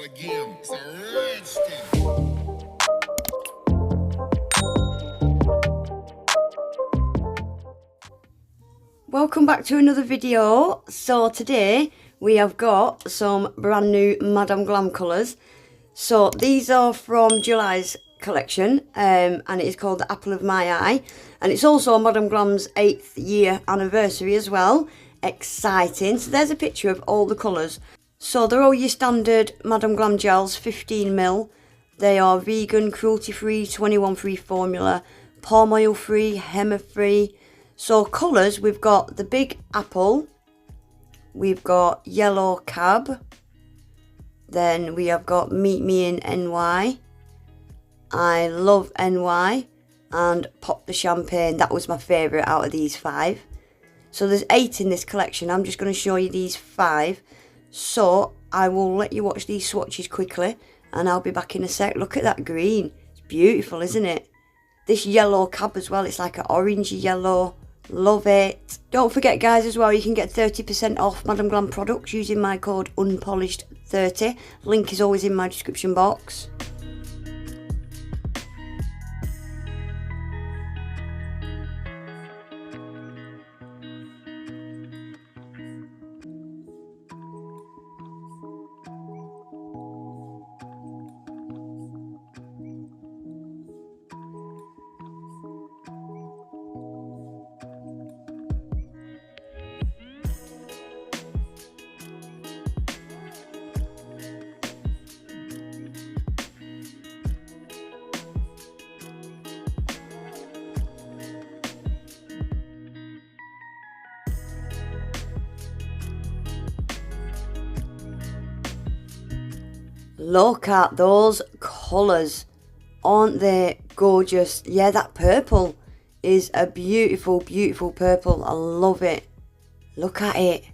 start again. It's a rage thing. Welcome back to another video. So today we have got some brand new Madame Glam colours. So these are from July's collection and it is called the Apple of My Eye, and it's also Madame Glam's 8th year anniversary as well. Exciting. So there's a picture of all the colours. So they're all your standard Madame Glam gels, 15ml. They are vegan, cruelty free, 21 free formula, palm oil free, henna free. So colours, we've got the big apple, we've got yellow cab, then we have got meet me in NY, I love NY, and pop the champagne. That was my favourite out of these 5. So there's 8 in this collection. I'm just going to show you these 5. So I will let you watch these swatches quickly and I'll be back in a sec. Look at that green. It's beautiful, isn't it? This yellow cab as well. It's like an orangey yellow. Love it. Don't forget guys as well, you can get 30% off Madame Glam products using my code unpolished30. Link is always in my description box. Look at those colours. Aren't they gorgeous? Yeah, that purple is a beautiful, beautiful purple. I love it. Look at it.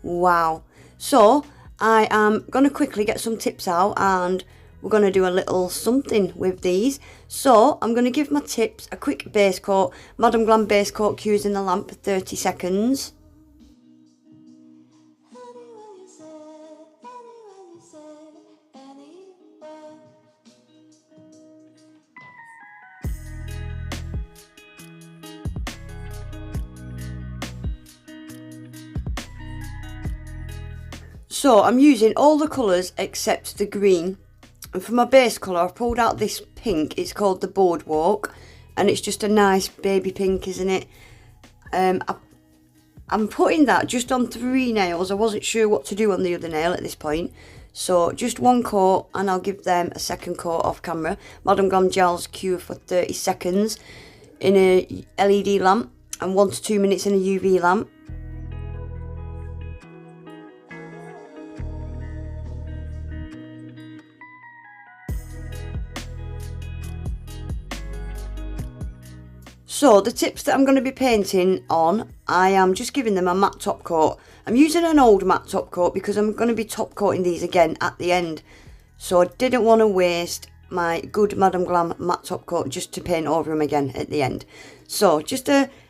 Wow. So, I am going to quickly get some tips out and we're going to do a little something with these. So, I'm going to give my tips a quick base coat. Madame Glam base coat cues in the lamp for 30 seconds. So I'm using all the colours except the green, and for my base colour I've pulled out this pink. It's called the Boardwalk and it's just a nice baby pink, isn't it? I'm putting that just on 3 nails. I wasn't sure what to do on the other nail at this point, so just 1 coat and I'll give them a second coat off camera. Madame Glam gels cure for 30 seconds in a LED lamp and 1 to 2 minutes in a UV lamp. So the tips that I'm going to be painting on, I am just giving them a matte top coat. I'm using an old matte top coat because I'm going to be top coating these again at the end. So I didn't want to waste my good Madame Glam matte top coat just to paint over them again at the end. So just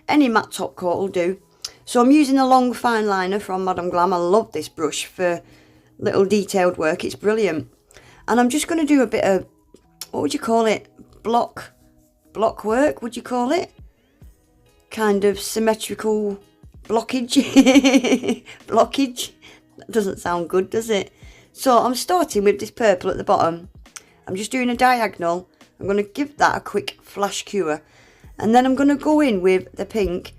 any matte top coat will do. So I'm using a long fine liner from Madame Glam. I love this brush for little detailed work. It's brilliant. And I'm just going to do a bit of, what would you call it? Block work, would you call it? Kind of symmetrical blockage. Blockage. That doesn't sound good, does it? So I'm starting with this purple at the bottom. I'm just doing a diagonal. I'm going to give that a quick flash cure. And then I'm going to go in with the pink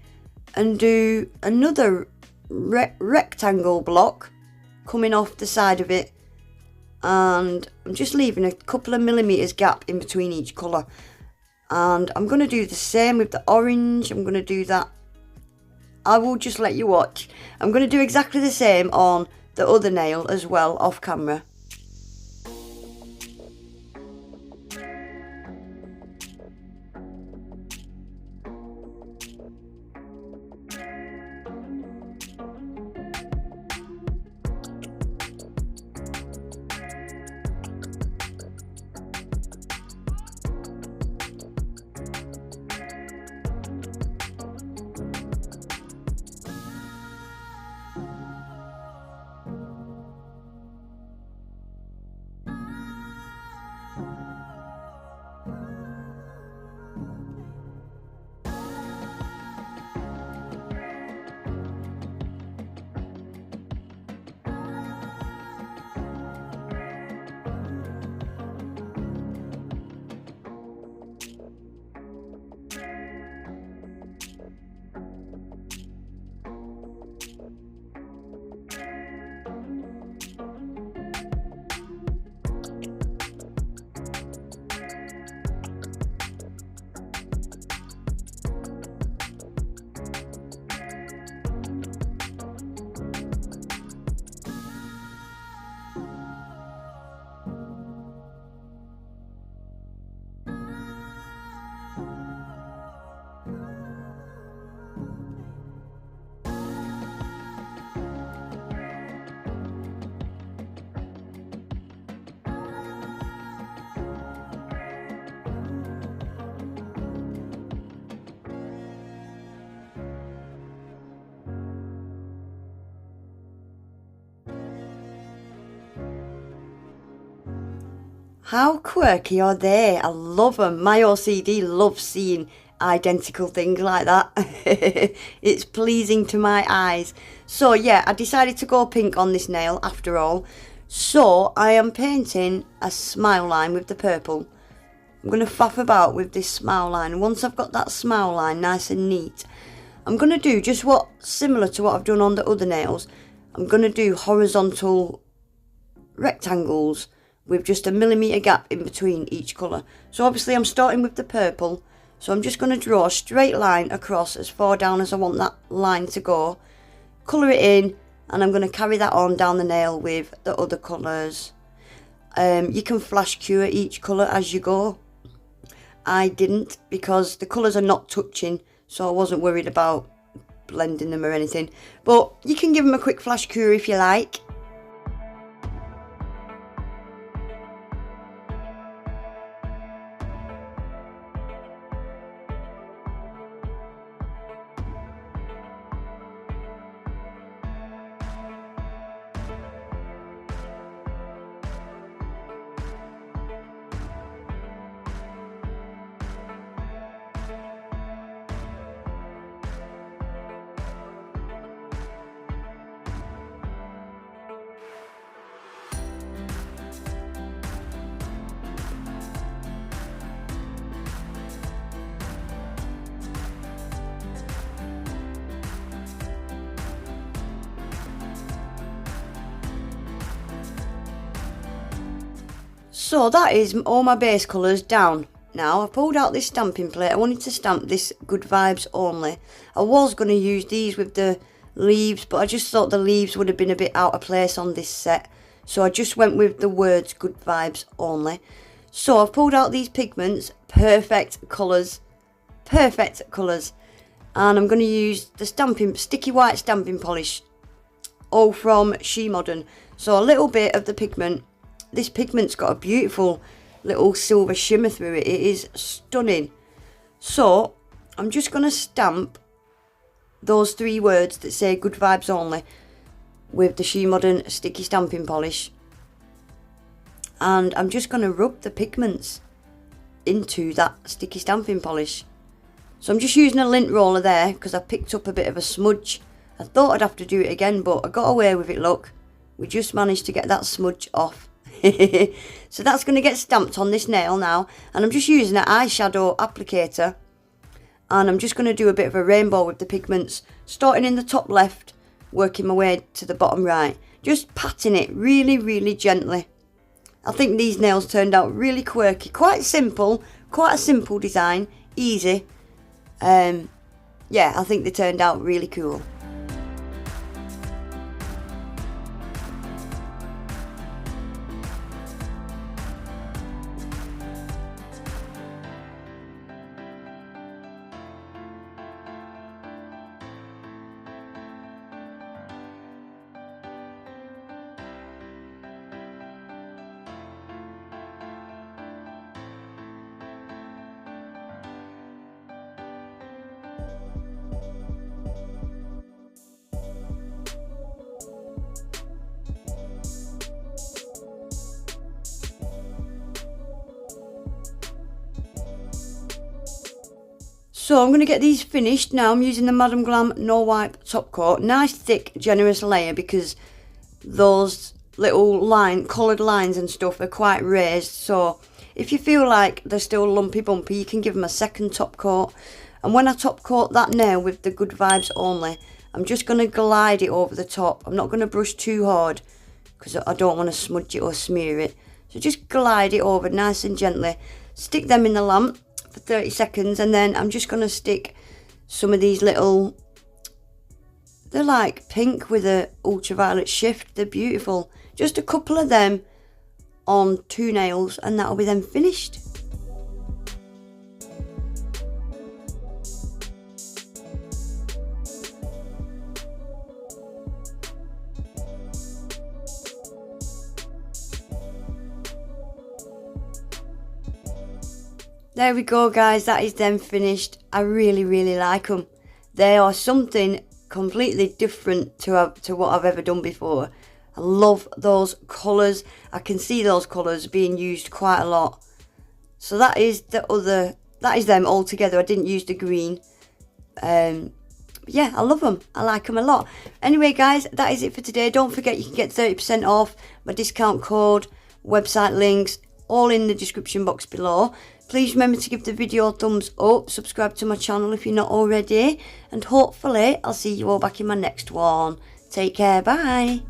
and do another rectangle block coming off the side of it. And I'm just leaving a couple of millimetres gap in between each colour. And I'm going to do the same with the orange. I'm going to do that. I will just let you watch. I'm going to do exactly the same on the other nail as well off camera. How quirky are they? I love them. My OCD loves seeing identical things like that. It's pleasing to my eyes. So yeah, I decided to go pink on this nail after all. So I am painting a smile line with the purple. I'm going to faff about with this smile line. Once I've got that smile line nice and neat, I'm going to do just what, similar to what I've done on the other nails. I'm going to do horizontal rectangles with just a millimetre gap in between each colour. So obviously I'm starting with the purple. So I'm just going to draw a straight line across as far down as I want that line to go. Colour it in, and I'm going to carry that on down the nail with the other colours. You can flash cure each colour as you go. I didn't, because the colours are not touching, so I wasn't worried about blending them or anything. But you can give them a quick flash cure if you like. So that is all my base colours down. Now I've pulled out this stamping plate. I wanted to stamp this Good Vibes Only. I was going to use these with the leaves, but I just thought the leaves would have been a bit out of place on this set. So I just went with the words Good Vibes Only. So I've pulled out these pigments, perfect colours. And I'm going to use the sticky white stamping polish, all from She Modern. So a little bit of the pigment. This pigment's got a beautiful little silver shimmer through it. It is stunning. So I'm just going to stamp those 3 words that say Good Vibes Only with the She Modern sticky stamping polish. And I'm just going to rub the pigments into that sticky stamping polish. So I'm just using a lint roller there because I picked up a bit of a smudge. I thought I'd have to do it again, but I got away with it, look. We just managed to get that smudge off. So that's going to get stamped on this nail now, and I'm just using an eyeshadow applicator, and I'm just going to do a bit of a rainbow with the pigments, starting in the top left, working my way to the bottom right, just patting it really gently. I think these nails turned out really quirky, quite a simple design, easy. Yeah, I think they turned out really cool. So I'm going to get these finished now. I'm using the Madam Glam No Wipe top coat. Nice thick generous layer because those little coloured lines and stuff are quite raised. So if you feel like they're still lumpy bumpy, you can give them a second top coat. And when I top coat that nail with the Good Vibes Only, I'm just going to glide it over the top. I'm not going to brush too hard because I don't want to smudge it or smear it. So just glide it over nice and gently. Stick them in the lamp for 30 seconds, and then I'm just going to stick some of these little, they're like pink with a ultraviolet shift, they're beautiful. Just a couple of them on 2 nails, and that'll be then finished. There we go guys, that is them finished. I really like them. They are something completely different to what I've ever done before. I love those colours. I can see those colours being used quite a lot. So that is them all together. I didn't use the green. Yeah, I love them. I like them a lot. Anyway, guys, that is it for today. Don't forget you can get 30% off. My discount code, website links, all in the description box below. Please remember to give the video a thumbs up. Subscribe to my channel if you're not already. And hopefully, I'll see you all back in my next one. Take care. Bye.